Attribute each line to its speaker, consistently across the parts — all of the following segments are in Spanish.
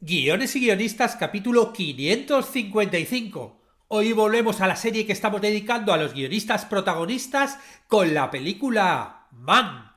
Speaker 1: Guiones y guionistas capítulo 555. Hoy volvemos a la serie que estamos dedicando a los guionistas protagonistas con la película Mank.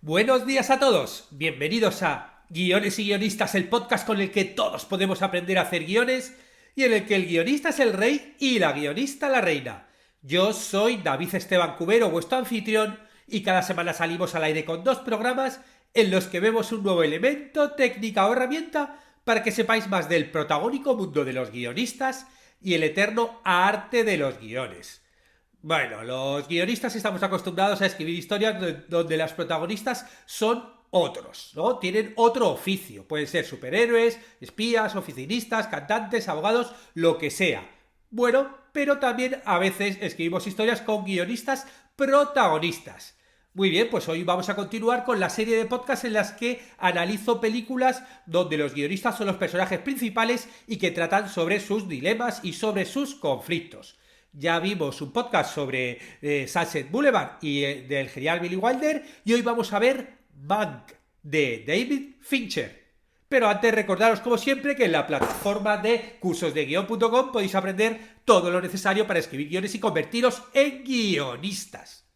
Speaker 1: Buenos días a todos, bienvenidos a Guiones y guionistas, el podcast con el que todos podemos aprender a hacer guiones y en el que el guionista es el rey y la guionista la reina. Yo soy David Esteban Cubero, vuestro anfitrión, y cada semana salimos al aire con 2 programas en los que vemos un nuevo elemento, técnica o herramienta para que sepáis más del protagónico mundo de los guionistas y el eterno arte de los guiones. Bueno, los guionistas estamos acostumbrados a escribir historias donde las protagonistas son otros, ¿no? Tienen otro oficio. Pueden ser superhéroes, espías, oficinistas, cantantes, abogados, lo que sea. Bueno, pero también a veces escribimos historias con guionistas protagonistas. Muy bien, pues hoy vamos a continuar con la serie de podcasts en las que analizo películas donde los guionistas son los personajes principales y que tratan sobre sus dilemas y sobre sus conflictos. Ya vimos un podcast sobre Sunset Boulevard y del genial Billy Wilder y hoy vamos a ver Mank de David Fincher. Pero antes recordaros como siempre que en la plataforma de cursosdeguion.com podéis aprender todo lo necesario para escribir guiones y convertiros en guionistas.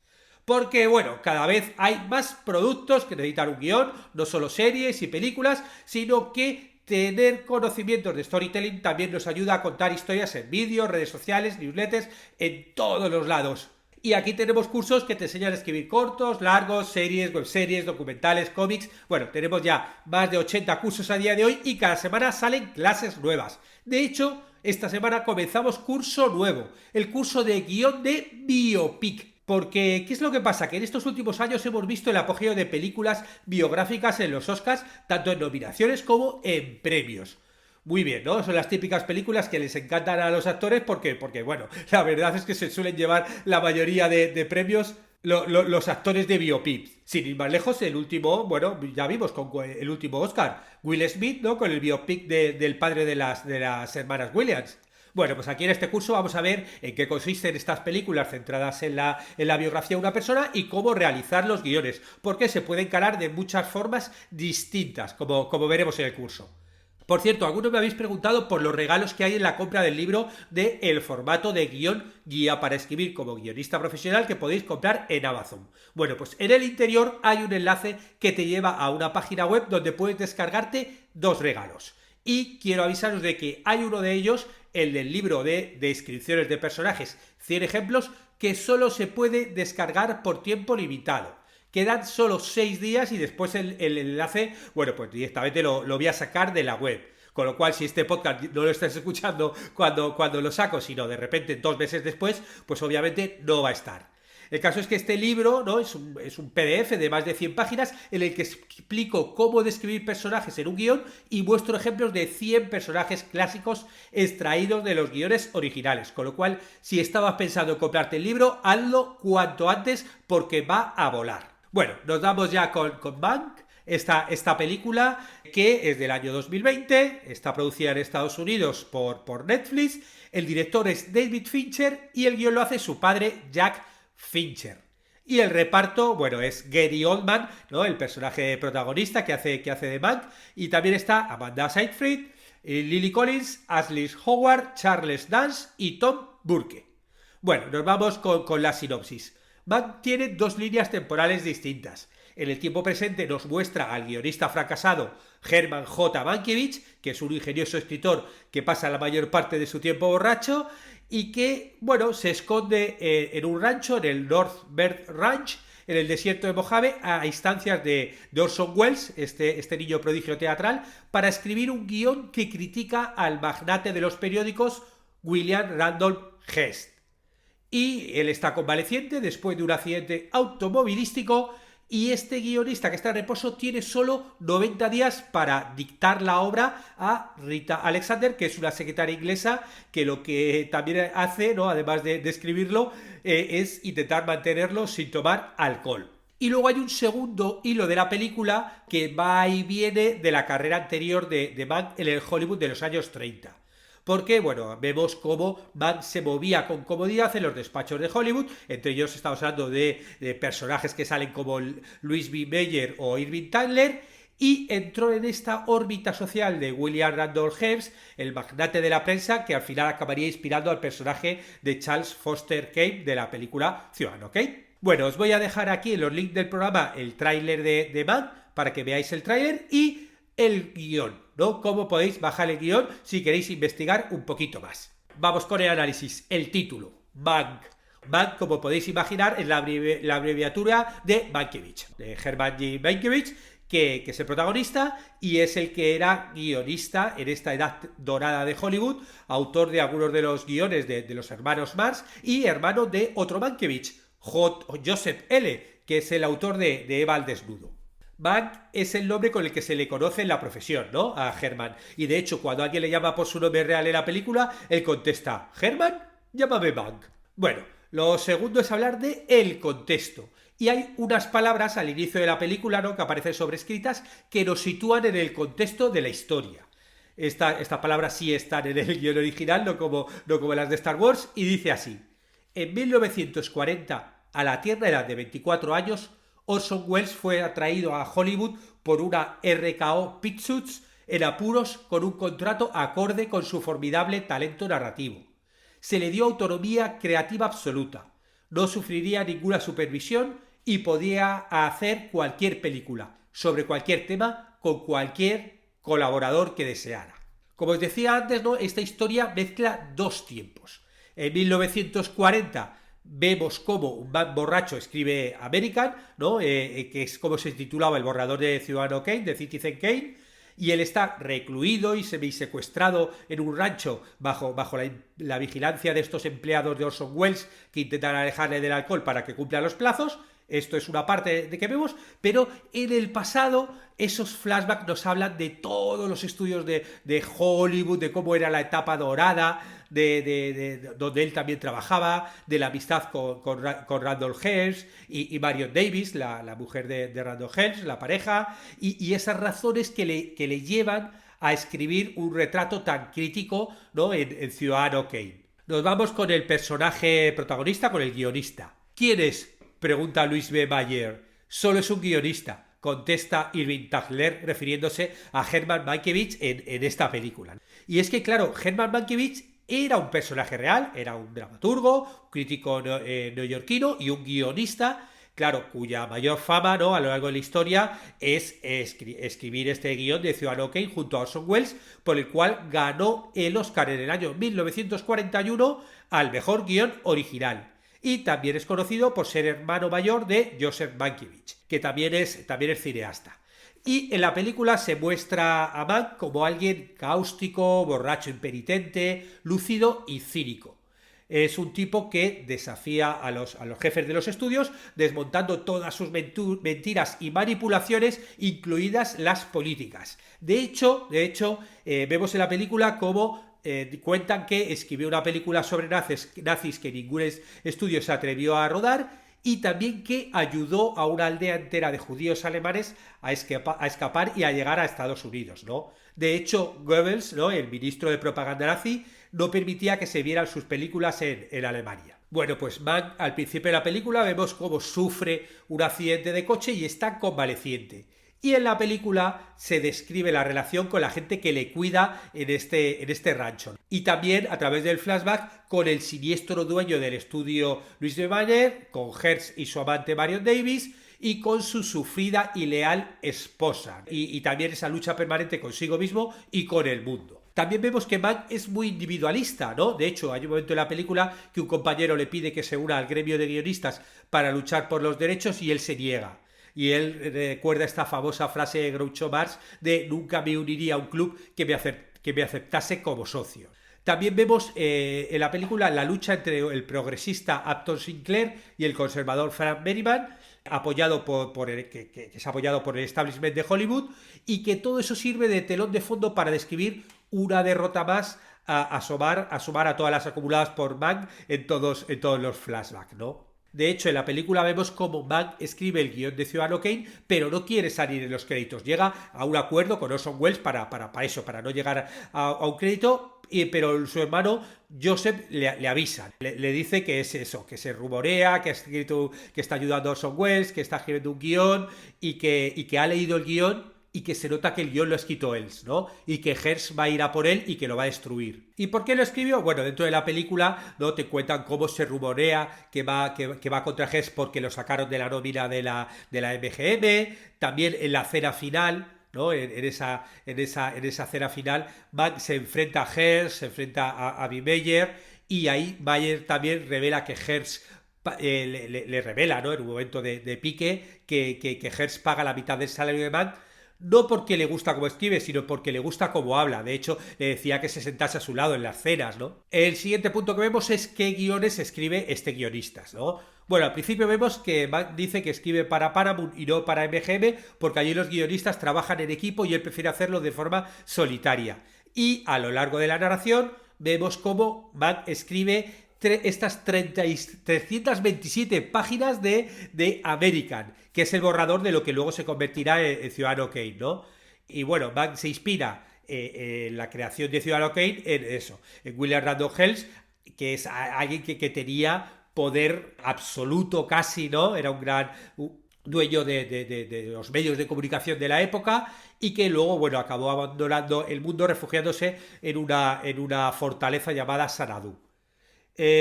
Speaker 1: Porque, bueno, cada vez hay más productos que necesitan un guión, no solo series y películas, sino que tener conocimientos de storytelling también nos ayuda a contar historias en vídeos, redes sociales, newsletters, en todos los lados. Y aquí tenemos cursos que te enseñan a escribir cortos, largos, series, webseries, documentales, cómics. Bueno, tenemos ya más de 80 cursos a día de hoy y cada semana salen clases nuevas. De hecho, esta semana comenzamos curso nuevo, el curso de guión de biopic. Porque, ¿qué es lo que pasa? Que en estos últimos años hemos visto el apogeo de películas biográficas en los Oscars, tanto en nominaciones como en premios. Muy bien, ¿no? Son las típicas películas que les encantan a los actores porque bueno, la verdad es que se suelen llevar la mayoría de premios los actores de biopic. Sin ir más lejos, el último, bueno, ya vimos con el último Oscar, Will Smith, ¿no? Con el biopic del padre de las hermanas Williams. Bueno, pues aquí en este curso vamos a ver en qué consisten estas películas centradas en la biografía de una persona y cómo realizar los guiones, porque se puede encarar de muchas formas distintas, como veremos en el curso. Por cierto, algunos me habéis preguntado por los regalos que hay en la compra del libro de El formato de guión guía para escribir como guionista profesional que podéis comprar en Amazon. Bueno, pues en el interior hay un enlace que te lleva a una página web donde puedes descargarte 2 regalos. Y quiero avisaros de que hay uno de ellos, el del libro de descripciones de personajes, 100 ejemplos, que solo se puede descargar por tiempo limitado. Quedan solo 6 días y después el enlace, bueno, pues directamente lo voy a sacar de la web. Con lo cual, si este podcast no lo estás escuchando cuando lo saco, sino de repente 2 meses después, pues obviamente no va a estar. El caso es que este libro, ¿no? es un PDF de más de 100 páginas en el que explico cómo describir personajes en un guión y muestro ejemplos de 100 personajes clásicos extraídos de los guiones originales. Con lo cual, si estabas pensando en comprarte el libro, hazlo cuanto antes porque va a volar. Bueno, nos damos ya con Mank, esta película que es del año 2020, está producida en Estados Unidos por Netflix, el director es David Fincher y el guión lo hace su padre Jack Fincher. Y el reparto, bueno, es Gary Oldman, ¿no? El personaje protagonista que hace de Mank, y también está Amanda Seyfried, Lily Collins, Ashley Howard, Charles Dance y Tom Burke. Bueno, nos vamos con la sinopsis. Mank tiene 2 líneas temporales distintas. En el tiempo presente nos muestra al guionista fracasado Herman J. Mankiewicz, que es un ingenioso escritor que pasa la mayor parte de su tiempo borracho y que, bueno, se esconde en un rancho, en el North Bird Ranch, en el desierto de Mojave, a instancias de Orson Welles, este niño prodigio teatral, para escribir un guión que critica al magnate de los periódicos William Randolph Hearst. Y él está convaleciente después de un accidente automovilístico y este guionista que está en reposo tiene solo 90 días para dictar la obra a Rita Alexander, que es una secretaria inglesa que lo que también hace, ¿no? Además de escribirlo, es intentar mantenerlo sin tomar alcohol. Y luego hay un segundo hilo de la película que va y viene de la carrera anterior de Mank en el Hollywood de los años 30. porque, bueno, vemos cómo Mann se movía con comodidad en los despachos de Hollywood. Entre ellos estamos hablando de personajes que salen como Louis B. Mayer o Irving Thalberg, y entró en esta órbita social de William Randolph Hearst, el magnate de la prensa, que al final acabaría inspirando al personaje de Charles Foster Kane de la película Ciudadano Kane. Bueno, os voy a dejar aquí en los links del programa el tráiler de Mann para que veáis el tráiler y el guión, ¿no? Cómo podéis bajar el guión si queréis investigar un poquito más. Vamos con el análisis. El título, Mank. Mank, como podéis imaginar, es la abreviatura de Mankiewicz, de Herman G. Mankiewicz, que es el protagonista y es el que era guionista en esta edad dorada de Hollywood, autor de algunos de los guiones de los hermanos Marx y hermano de otro Mankiewicz, Joseph L., que es el autor de Eva al desnudo. Mank es el nombre con el que se le conoce en la profesión, ¿no? A Herman. Y de hecho, cuando alguien le llama por su nombre real en la película, él contesta, ¿Herman? Llámame Mank. Bueno, lo segundo es hablar de el contexto. Y hay unas palabras al inicio de la película, ¿no?, que aparecen sobrescritas que nos sitúan en el contexto de la historia. Estas palabras sí están en el guión original, no como las de Star Wars, y dice así. En 1940, a la tierna edad de 24 años, Orson Welles fue atraído a Hollywood por una RKO Pictures en apuros con un contrato acorde con su formidable talento narrativo. Se le dio autonomía creativa absoluta, no sufriría ninguna supervisión y podía hacer cualquier película, sobre cualquier tema, con cualquier colaborador que deseara. Como os decía antes, ¿no?, esta historia mezcla dos tiempos. En 1940 vemos cómo un man borracho escribe American, ¿no?, que es como se titulaba el borrador de Ciudadano Kane, de Citizen Kane, y él está recluido y semisecuestrado en un rancho bajo la vigilancia de estos empleados de Orson Welles que intentan alejarle del alcohol para que cumpla los plazos. Esto es una parte de que vemos, pero en el pasado esos flashbacks nos hablan de todos los estudios de Hollywood, de cómo era la etapa dorada, de donde él también trabajaba, de la amistad con Randolph Hearst y Marion Davies, la mujer de Randolph Hearst, la pareja, y esas razones que le llevan a escribir un retrato tan crítico, ¿no?, en Ciudadano Kane. Nos vamos con el personaje protagonista, con el guionista. ¿Quién es?, pregunta Louis B. Mayer. Solo es un guionista, contesta Irving Thalberg refiriéndose a Herman Mankiewicz en esta película. Y es que, claro, Herman Mankiewicz era un personaje real, era un dramaturgo, un crítico neoyorquino y un guionista, claro, cuya mayor fama, ¿no?, a lo largo de la historia es escribir este guión de Ciudadano Kane junto a Orson Welles, por el cual ganó el Oscar en el año 1941 al mejor guión original. Y también es conocido por ser hermano mayor de Joseph Mankiewicz, que también es cineasta. Y en la película se muestra a Mank como alguien cáustico, borracho, impenitente, lúcido y cínico. Es un tipo que desafía a los jefes de los estudios, desmontando todas sus mentiras y manipulaciones, incluidas las políticas. De hecho, vemos en la película cómo cuentan que escribió una película sobre nazis que ningún estudio se atrevió a rodar, y también que ayudó a una aldea entera de judíos alemanes a escapar y a llegar a Estados Unidos, ¿no? De hecho, Goebbels, ¿no?, el ministro de propaganda nazi, no permitía que se vieran sus películas en Alemania. Bueno, pues Mank, al principio de la película vemos cómo sufre un accidente de coche y está convaleciente. Y en la película se describe la relación con la gente que le cuida en este rancho. Y también a través del flashback con el siniestro dueño del estudio Louis B. Mayer, con Hearst y su amante Marion Davies, y con su sufrida y leal esposa. Y también esa lucha permanente consigo mismo y con el mundo. También vemos que Mank es muy individualista, ¿no? De hecho, hay un momento en la película que un compañero le pide que se una al gremio de guionistas para luchar por los derechos y él se niega. Y él recuerda esta famosa frase de Groucho Marx de nunca me uniría a un club que me aceptase como socio. También vemos en la película la lucha entre el progresista Upton Sinclair y el conservador Frank Berryman, que es apoyado por el establishment de Hollywood, y que todo eso sirve de telón de fondo para describir una derrota más a sumar a todas las acumuladas por Mank en todos los flashbacks, ¿no? De hecho, en la película vemos cómo Mank escribe el guión de Ciudadano Kane, pero no quiere salir en los créditos. Llega a un acuerdo con Orson Welles para no llegar a un crédito, pero su hermano Joseph le avisa, le dice que es eso, que se rumorea, que está ayudando a Orson Welles, que está escribiendo un guión y que ha leído el guión y que se nota que el guión lo ha escrito él, ¿no? Y que Hearst va a ir a por él y que lo va a destruir. ¿Y por qué lo escribió? Bueno, dentro de la película, ¿no? Te cuentan cómo se rumorea que va contra Hearst porque lo sacaron de la nómina de la MGM, también en la cena final, ¿no? En esa cena final, se enfrenta a Hearst, se enfrenta a Bill Mayer, y ahí Mayer también revela que Hearst le revela, ¿no? En un momento de pique que Hearst paga la mitad del salario de Mann, no porque le gusta cómo escribe, sino porque le gusta cómo habla. De hecho, le decía que se sentase a su lado en las cenas, ¿no? El siguiente punto que vemos es qué guiones escribe este guionista, ¿no? Bueno, al principio vemos que Mann dice que escribe para Paramount y no para MGM porque allí los guionistas trabajan en equipo y él prefiere hacerlo de forma solitaria. Y a lo largo de la narración vemos cómo Mann escribe estas 327 páginas de American, que es el borrador de lo que luego se convertirá en Ciudadano Kane, ¿no? Y bueno, Mann se inspira en la creación de Ciudadano Kane en eso, en William Randolph Hearst, que es alguien que tenía poder absoluto casi, ¿no? Era un gran dueño de los medios de comunicación de la época y que luego, bueno, acabó abandonando el mundo, refugiándose en una fortaleza llamada Sanadu.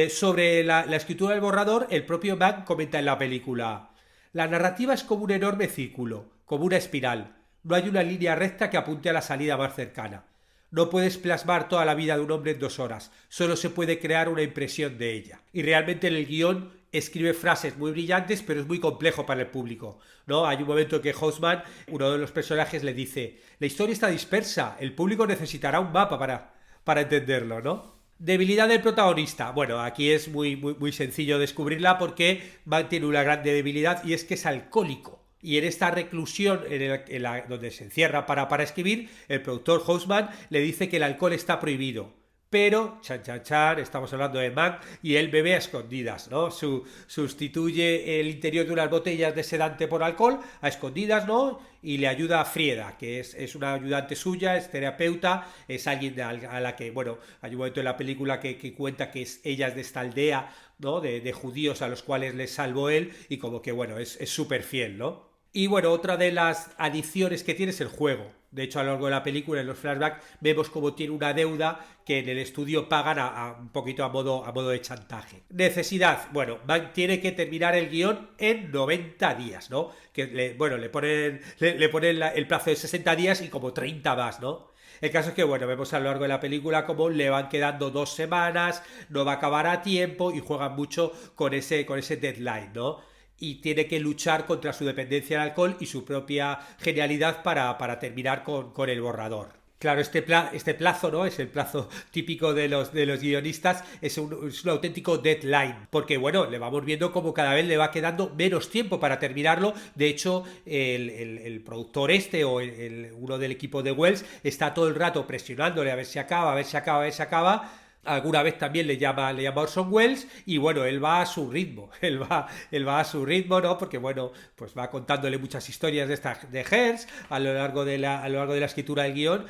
Speaker 1: Sobre la escritura del borrador, el propio Mann comenta en la película: la narrativa es como un enorme círculo, como una espiral. No hay una línea recta que apunte a la salida más cercana. No puedes plasmar toda la vida de un hombre en 2 horas, solo se puede crear una impresión de ella. Y realmente en el guión escribe frases muy brillantes, pero es muy complejo para el público, ¿no? Hay un momento en que Houseman, uno de los personajes, le dice: la historia está dispersa, el público necesitará un mapa para entenderlo, ¿no? Debilidad del protagonista. Bueno, aquí es muy sencillo descubrirla porque Mann tiene una gran debilidad y es que es alcohólico. Y en esta reclusión donde se encierra para escribir, el productor Houseman le dice que el alcohol está prohibido. Pero, estamos hablando de Mann y él bebe a escondidas, ¿no? Sustituye el interior de unas botellas de sedante por alcohol a escondidas, ¿no? Y le ayuda a Frieda, que es una ayudante suya, es terapeuta, es alguien a la que, bueno, hay un momento en la película que cuenta que ella es de esta aldea, ¿no? De judíos a los cuales le salvó él y como que, bueno, es súper fiel, ¿no? Y bueno, otra de las adiciones que tiene es el juego. De hecho, a lo largo de la película, en los flashbacks, vemos cómo tiene una deuda que en el estudio pagan un poquito a modo de chantaje. Necesidad. Bueno, Mann tiene que terminar el guión en 90 días, ¿no? Que le ponen el plazo de 60 días y como 30 más, ¿no? El caso es que, bueno, vemos a lo largo de la película cómo le van quedando 2 semanas, no va a acabar a tiempo y juegan mucho con ese deadline, ¿no? Y tiene que luchar contra su dependencia al alcohol y su propia genialidad para terminar con el borrador. Claro, este plazo, ¿no? Es el plazo típico de los guionistas, es un auténtico deadline, porque bueno, le vamos viendo como cada vez le va quedando menos tiempo para terminarlo. De hecho, el productor uno del equipo de Wells está todo el rato presionándole a ver si acaba. Alguna vez también le llama Orson Welles y bueno, él va a su ritmo, él va a su ritmo, ¿no? Porque bueno, pues va contándole muchas historias de Hearst a lo largo de la escritura del guión.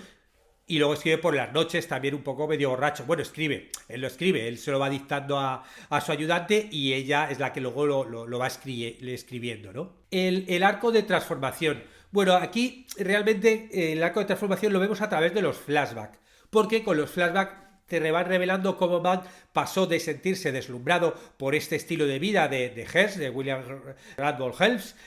Speaker 1: Y luego escribe por las noches, también un poco medio borracho. Bueno, él se lo va dictando a su ayudante y ella es la que luego lo va escribiendo, ¿no? El arco de transformación. Bueno, aquí realmente el arco de transformación lo vemos a través de los flashbacks, porque con los flashbacks te van revelando cómo Mann pasó de sentirse deslumbrado por este estilo de vida de Hearst, de William Randolph Hearst,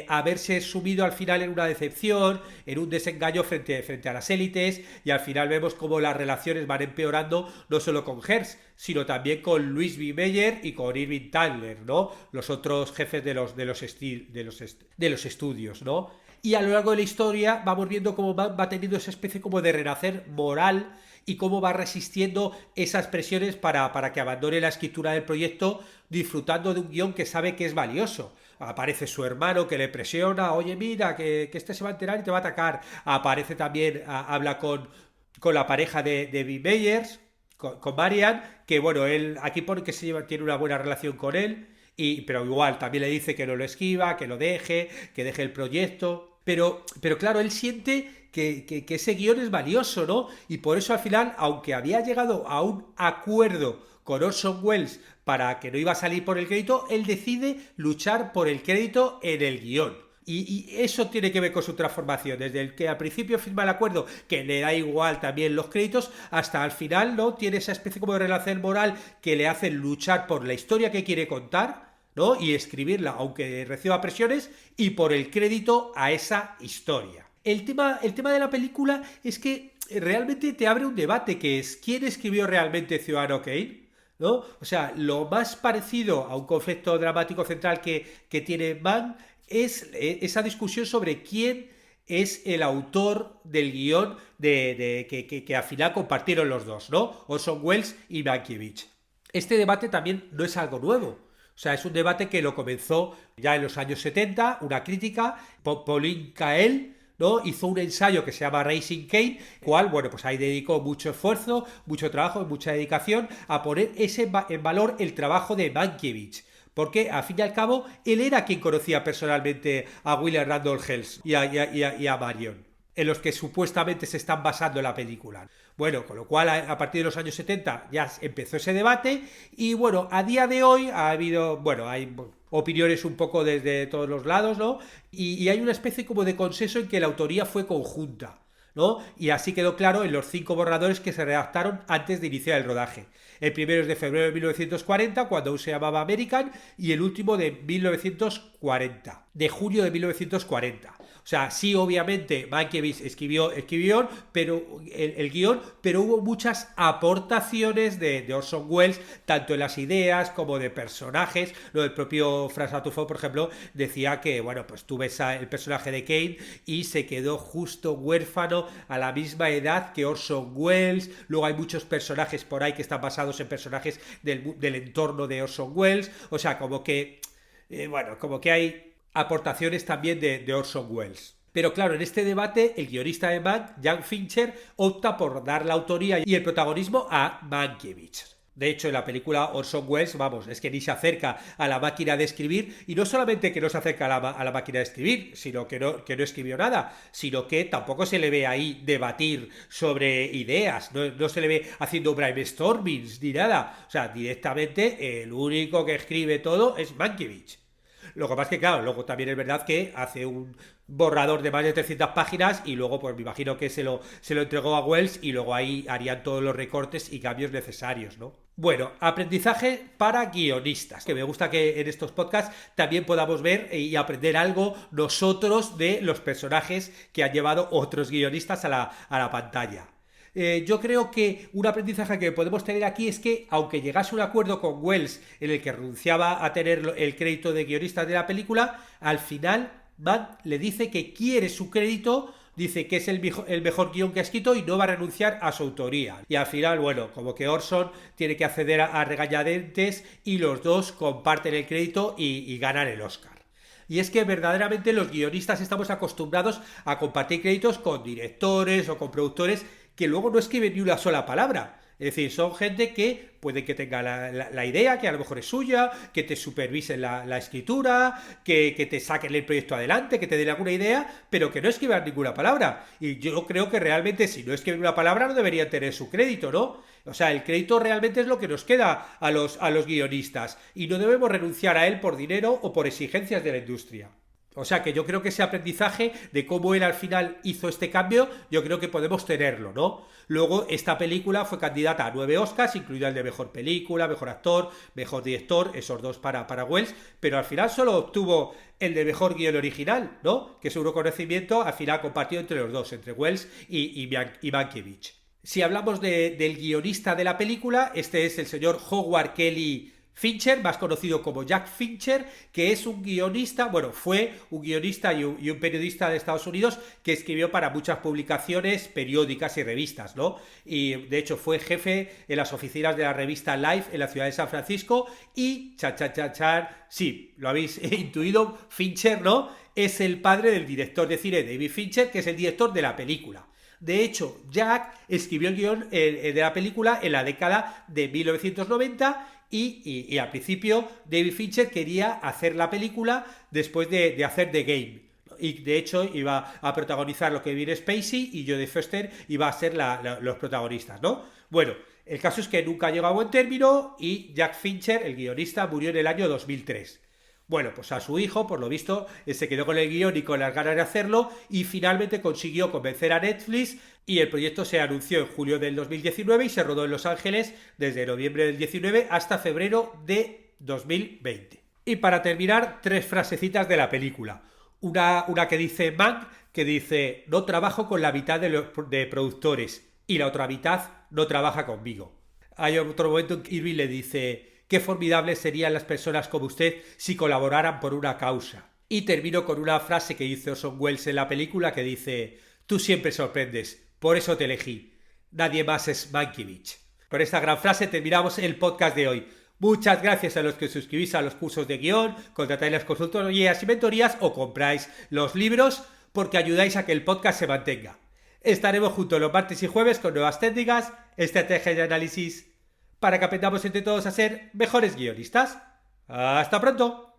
Speaker 1: a verse sumido al final en una decepción, en un desengaño frente a las élites, y al final vemos cómo las relaciones van empeorando no solo con Hearst, sino también con Louis B. Mayer y con Irving Thalberg, ¿no? Los otros jefes de los estudios, ¿no? Y a lo largo de la historia vamos viendo cómo va teniendo esa especie como de renacer moral y cómo va resistiendo esas presiones para que abandone la escritura del proyecto, disfrutando de un guión que sabe que es valioso. Aparece su hermano que le presiona: oye, mira, que este se va a enterar y te va a atacar. Aparece también, habla con la pareja de Bill Meyers, con Marian, que bueno, él aquí pone que tiene una buena relación con él, pero igual también le dice que no lo esquiva, que lo deje, que deje el proyecto. Pero claro, él siente que ese guión es valioso, ¿no? Y por eso al final, aunque había llegado a un acuerdo con Orson Welles para que no iba a salir por el crédito, él decide luchar por el crédito en el guión. Y eso tiene que ver con su transformación, desde el que al principio firma el acuerdo, que le da igual también los créditos, hasta al final, ¿no? Tiene esa especie como de relación moral que le hace luchar por la historia que quiere contar, ¿no? Y escribirla, aunque reciba presiones, y por el crédito a esa historia. El tema de la película es que realmente te abre un debate, que es ¿quién escribió realmente Ciudadano Kane? ¿No? O sea, lo más parecido a un conflicto dramático central que tiene Mann es esa discusión sobre quién es el autor del guión que al final compartieron los dos, ¿no? Orson Welles y Mankiewicz. Este debate también no es algo nuevo. O sea, es un debate que lo comenzó ya en los años 70, una crítica, Pauline Kael, ¿no? Hizo un ensayo que se llama Raising Kane, cual, bueno, pues ahí dedicó mucho esfuerzo, mucho trabajo y mucha dedicación a poner en valor el trabajo de Mankiewicz. Porque, al fin y al cabo, él era quien conocía personalmente a William Randolph Hearst y a Marion, en los que supuestamente se están basando en la película. Bueno, con lo cual a partir de los años 70 ya empezó ese debate y bueno, a día de hoy ha habido, bueno, hay opiniones un poco desde todos los lados, ¿no? Y hay una especie como de consenso en que la autoría fue conjunta, ¿no? Y así quedó claro en los 5 borradores que se redactaron antes de iniciar el rodaje. El primero es de febrero de 1940, cuando aún se llamaba American, y el último de 1940, de junio de 1940. O sea, sí, obviamente, Mankiewicz escribió pero el guión, pero hubo muchas aportaciones de Orson Welles, tanto en las ideas como de personajes. Lo del propio François Truffaut, por ejemplo, decía que, bueno, pues tú ves el personaje de Kane y se quedó justo huérfano a la misma edad que Orson Welles. Luego hay muchos personajes por ahí que están basados en personajes del entorno de Orson Welles. O sea, como que, bueno, como que hay aportaciones también de Orson Welles. Pero claro, en este debate, el guionista de Mann, Jan Fincher, opta por dar la autoría y el protagonismo a Mankiewicz. De hecho, en la película Orson Welles, vamos, es que ni se acerca a la máquina de escribir, y no solamente que no se acerca a la máquina de escribir, sino que no escribió nada, sino que tampoco se le ve ahí debatir sobre ideas, no se le ve haciendo brainstormings ni nada. O sea, directamente el único que escribe todo es Mankiewicz. Lo que pasa es que, claro, luego también es verdad que hace un borrador de más de 300 páginas y luego, pues me imagino que se lo entregó a Welles y luego ahí harían todos los recortes y cambios necesarios, ¿no? Bueno, aprendizaje para guionistas, que me gusta que en estos podcasts también podamos ver y aprender algo nosotros de los personajes que han llevado otros guionistas a la pantalla. Yo creo que un aprendizaje que podemos tener aquí es que, aunque llegase un acuerdo con Welles en el que renunciaba a tener el crédito de guionista de la película, al final Mann le dice que quiere su crédito, dice que es el mejor guión que ha escrito y no va a renunciar a su autoría. Y al final, bueno, como que Orson tiene que acceder a regañadientes y los dos comparten el crédito y ganan el Oscar. Y es que verdaderamente los guionistas estamos acostumbrados a compartir créditos con directores o con productores que luego no escriben ni una sola palabra. Es decir, son gente que puede que tenga la idea, que a lo mejor es suya, que te supervisen la escritura, que te saquen el proyecto adelante, que te den alguna idea, pero que no escriban ninguna palabra. Y yo creo que realmente si no escriben una palabra no deberían tener su crédito, ¿no? O sea, el crédito realmente es lo que nos queda a los guionistas y no debemos renunciar a él por dinero o por exigencias de la industria. O sea que yo creo que ese aprendizaje de cómo él al final hizo este cambio, yo creo que podemos tenerlo, ¿no? Luego, esta película fue candidata a 9 Oscars, incluido el de Mejor Película, Mejor Actor, Mejor Director, esos dos para Welles, pero al final solo obtuvo el de Mejor Guión Original, ¿no? Que es un reconocimiento al final compartido entre los dos, entre Welles y Mankiewicz. Si hablamos del guionista de la película, este es el señor Howard Kelly Fincher, más conocido como Jack Fincher, que es un guionista, bueno, fue un guionista y un periodista de Estados Unidos que escribió para muchas publicaciones periódicas y revistas, ¿no? Y de hecho fue jefe en las oficinas de la revista Life en la ciudad de San Francisco y, sí, lo habéis intuido, Fincher, ¿no? Es el padre del director de cine David Fincher, que es el director de la película. De hecho, Jack escribió el guión de la película en la década de 1990 y al principio David Fincher quería hacer la película después de hacer The Game. y de hecho iba a protagonizar lo que Kevin Spacey y Jodie Foster iba a ser los protagonistas, ¿no? Bueno, el caso es que nunca llegó a buen término y Jack Fincher, el guionista, murió en el año 2003. Bueno, pues a su hijo, por lo visto, se quedó con el guión y con las ganas de hacerlo y finalmente consiguió convencer a Netflix y el proyecto se anunció en julio del 2019 y se rodó en Los Ángeles desde noviembre del 19 hasta febrero de 2020. Y para terminar, 3 frasecitas de la película. Una que dice Mank, que dice: no trabajo con la mitad de productores y la otra mitad no trabaja conmigo. Hay otro momento en que Irving le dice: qué formidables serían las personas como usted si colaboraran por una causa. Y termino con una frase que dice Orson Welles en la película que dice: tú siempre sorprendes, por eso te elegí. Nadie más es Mankiewicz. Con esta gran frase terminamos el podcast de hoy. Muchas gracias a los que os suscribís a los cursos de guión, contratáis las consultorías y mentorías o compráis los libros porque ayudáis a que el podcast se mantenga. Estaremos juntos los martes y jueves con nuevas técnicas, estrategias y análisis para que aprendamos entre todos a ser mejores guionistas. ¡Hasta pronto!